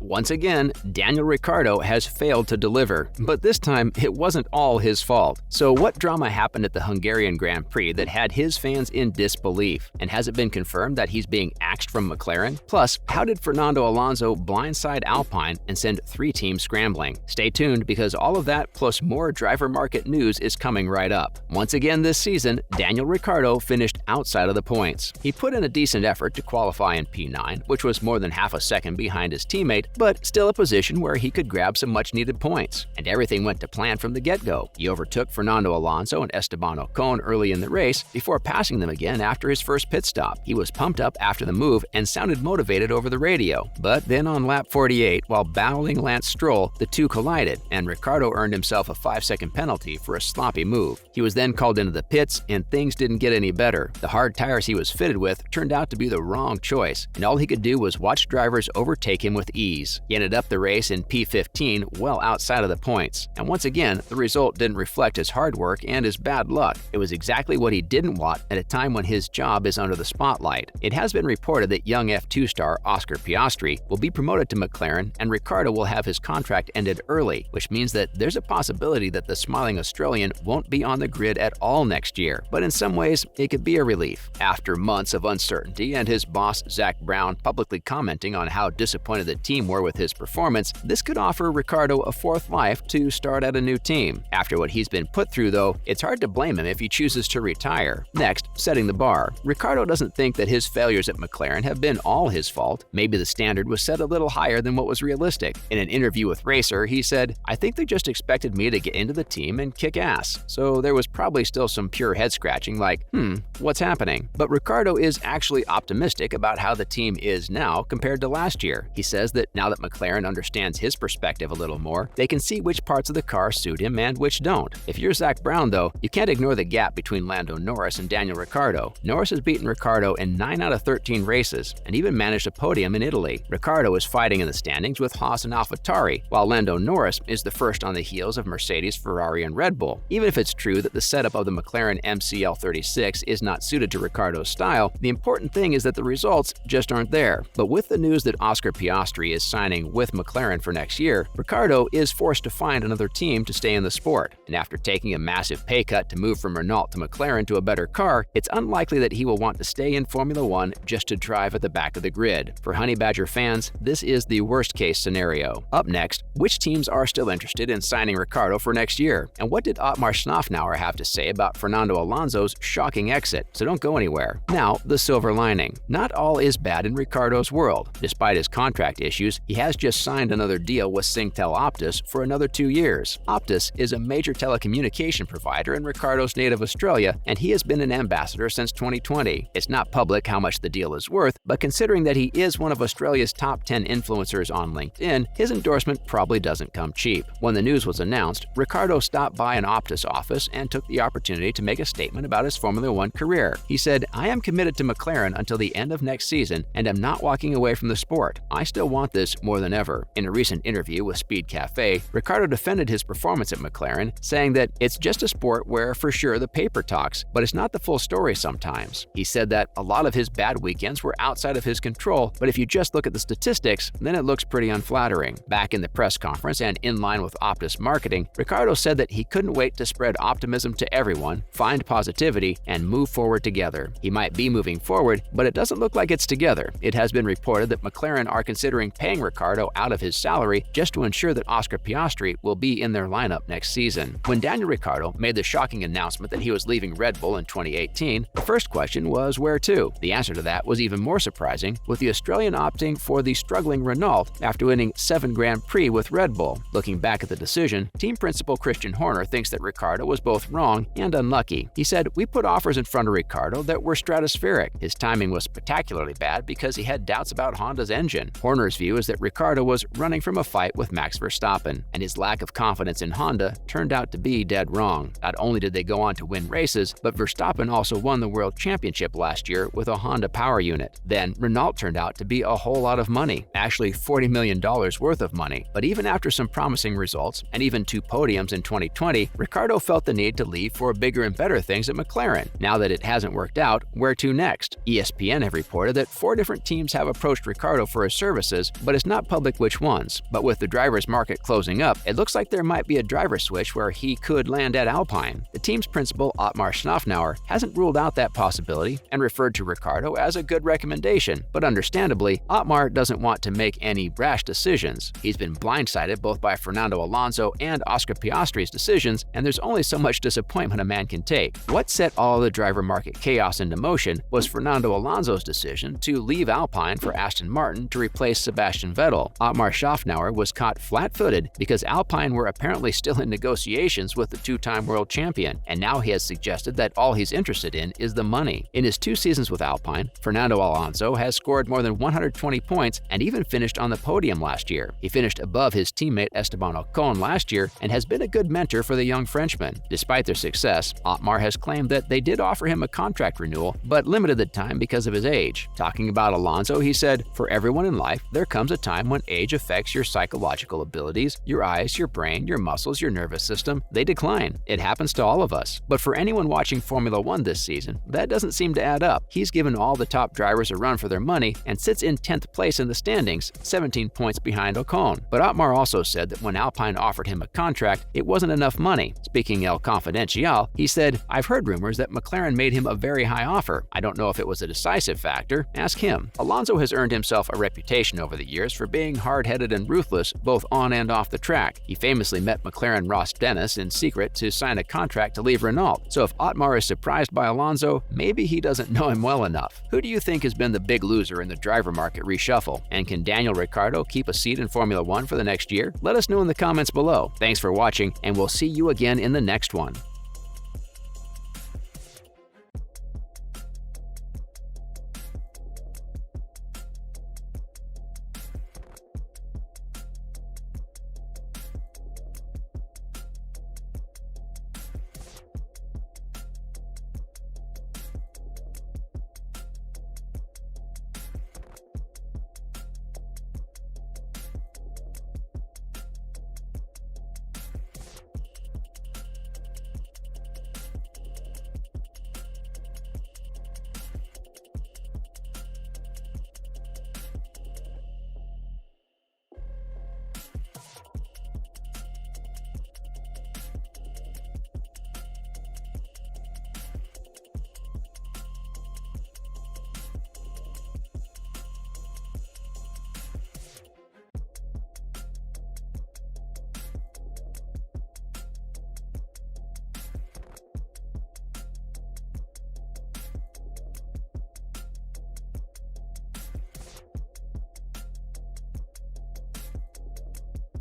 Once again, Daniel Ricciardo has failed to deliver, but this time it wasn't all his fault. So what drama happened at the Hungarian Grand Prix that had his fans in disbelief? And has it been confirmed that he's being axed from McLaren? Plus, how did Fernando Alonso blindside Alpine and send 3 teams scrambling? Stay tuned because all of that plus more driver market news is coming right up. Once again this season, Daniel Ricciardo finished outside of the points. He put in a decent effort to qualify in P9, which was more than half a second behind his teammate, but still a position where he could grab some much-needed points. And everything went to plan from the get-go. He overtook Fernando Alonso and Esteban Ocon early in the race before passing them again after his first pit stop. He was pumped up after the move and sounded motivated over the radio. But then on lap 48, while battling Lance Stroll, the two collided, and Ricciardo earned himself a 5-second penalty for a sloppy move. He was then called into the pits, and things didn't get any better. The hard tires he was fitted with turned out to be the wrong choice, and all he could do was watch drivers overtake him with ease. He ended up the race in P15, well outside of the points. And once again, the result didn't reflect his hard work and his bad luck. It was exactly what he didn't want at a time when his job is under the spotlight. It has been reported that young F2 star Oscar Piastri will be promoted to McLaren, and Ricciardo will have his contract ended early, which means that there's a possibility that the smiling Australian won't be on the grid at all next year. But in some ways, it could be a relief. After months of uncertainty and his boss Zach Brown publicly commenting on how disappointed the team were with his performance, this could offer Ricciardo a fourth life to start at a new team. After what he's been put through, though, it's hard to blame him if he chooses to retire. Next, setting the bar. Ricciardo doesn't think that his failures at McLaren have been all his fault. Maybe the standard was set a little higher than what was realistic. In an interview with Racer, he said, "I think they just expected me to get into the team and kick ass. So there was probably still some pure head scratching like, what's happening?" But Ricciardo is actually optimistic about how the team is now compared to last year. He says that now that McLaren understands his perspective a little more, they can see which parts of the car suit him and which don't. If you're Zach Brown, though, you can't ignore the gap between Lando Norris and Daniel Ricciardo. Norris has beaten Ricciardo in 9 out of 13 races and even managed a podium in Italy. Ricciardo is fighting in the standings with Haas and AlphaTauri, while Lando Norris is the first on the heels of Mercedes, Ferrari, and Red Bull. Even if it's true that the setup of the McLaren MCL36 is not suited to Ricciardo's style, the important thing is that the results just aren't there. But with the news that Oscar Piastri is signing with McLaren for next year, Ricciardo is forced to find another team to stay in the sport. And after taking a massive pay cut to move from Renault to McLaren to a better car, it's unlikely that he will want to stay in Formula One just to drive at the back of the grid. For Honey Badger fans, this is the worst-case scenario. Up next, which teams are still interested in signing Ricciardo for next year? And what did Otmar Szafnauer have to say about Fernando Alonso's shocking exit? So don't go anywhere. Now, the silver lining. Not all is bad in Ricciardo's world. Despite his contract issues, he has just signed another deal with Singtel Optus for another 2 years. Optus is a major telecommunication provider in Ricciardo's native Australia, and he has been an ambassador since 2020. It's not public how much the deal is worth, but considering that he is one of Australia's top 10 influencers on LinkedIn, his endorsement probably doesn't come cheap. When the news was announced, Ricciardo stopped by an Optus office and took the opportunity to make a statement about his Formula One career. He said, "I am committed to McLaren until the end of next season, and am not walking away from the sport. I still want this more than ever." In a recent interview with Speed Cafe, Ricciardo defended his performance at McLaren, saying that it's just a sport where for sure the paper talks, but it's not the full story sometimes. He said that a lot of his bad weekends were outside of his control, but if you just look at the statistics, then it looks pretty unflattering. Back in the press conference and in line with Optus marketing, Ricciardo said that he couldn't wait to spread optimism to everyone, find positivity, and move forward together. He might be moving forward, but it doesn't look like it's together. It has been reported that McLaren are considering paying Ricciardo out of his salary just to ensure that Oscar Piastri will be in their lineup next season. When Daniel Ricciardo made the shocking announcement that he was leaving Red Bull in 2018, the first question was where to? The answer to that was even more surprising, with the Australian opting for the struggling Renault after winning 7 Grand Prix with Red Bull. Looking back at the decision, team principal Christian Horner thinks that Ricciardo was both wrong and unlucky. He said, "We put offers in front of Ricciardo that were stratospheric. His timing was spectacularly bad because he had doubts about Honda's engine." Horner's view is that Ricciardo was running from a fight with Max Verstappen, and his lack of confidence in Honda turned out to be dead wrong. Not only did they go on to win races, but Verstappen also won the World Championship last year with a Honda power unit. Then Renault turned out to be a whole lot of money, actually $40 million worth of money. But even after some promising results, and even 2 podiums in 2020, Ricciardo felt the need to leave for bigger and better things at McLaren. Now that it hasn't worked out, where to next? ESPN have reported that 4 different teams have approached Ricciardo for his services, but but it's not public which ones. But with the driver's market closing up, it looks like there might be a driver switch where he could land at Alpine. The team's principal, Ottmar Schnafnauer, hasn't ruled out that possibility and referred to Ricciardo as a good recommendation. But understandably, Ottmar doesn't want to make any rash decisions. He's been blindsided both by Fernando Alonso and Oscar Piastri's decisions, and there's only so much disappointment a man can take. What set all the driver market chaos into motion was Fernando Alonso's decision to leave Alpine for Aston Martin to replace Sebastian Vettel. Ottmar Schnafnauer was caught flat-footed because Alpine were apparently still in negotiations with the two-time world champion, and now he has suggested that all he's interested in is the money. In his 2 seasons with Alpine, Fernando Alonso has scored more than 120 points and even finished on the podium last year. He finished above his teammate Esteban Ocon last year and has been a good mentor for the young Frenchman. Despite their success, Ottmar has claimed that they did offer him a contract renewal, but limited the time because of his age. Talking about Alonso, he said, "For everyone in life, there comes a time when age affects your psychological abilities, your eyes, your brain, your muscles, your nervous system. They decline. It happens to all of us. But for anyone watching Formula One this season, that doesn't seem to add up. He's given all the top drivers a run for their money and sits in 10th place in the standings, 17 points behind Ocon." But Ottmar also said that when Alpine offered him a contract, it wasn't enough money. Speaking El Confidencial, he said, "I've heard rumors that McLaren made him a very high offer. I don't know if it was a decisive factor. Ask him." Alonso has earned himself a reputation over the years for being hard-headed and ruthless both on and off the track. He famously met McLaren Ross Dennis in secret to sign a contract to leave Renault. So if Ottmar is surprised by Alonso, maybe he doesn't know him well enough. Who do you think has been the big loser in the driver market reshuffle? And can Daniel Ricciardo keep a seat in Formula One for the next year? Let us know in the comments below. Thanks for watching, and we'll see you again in the next one.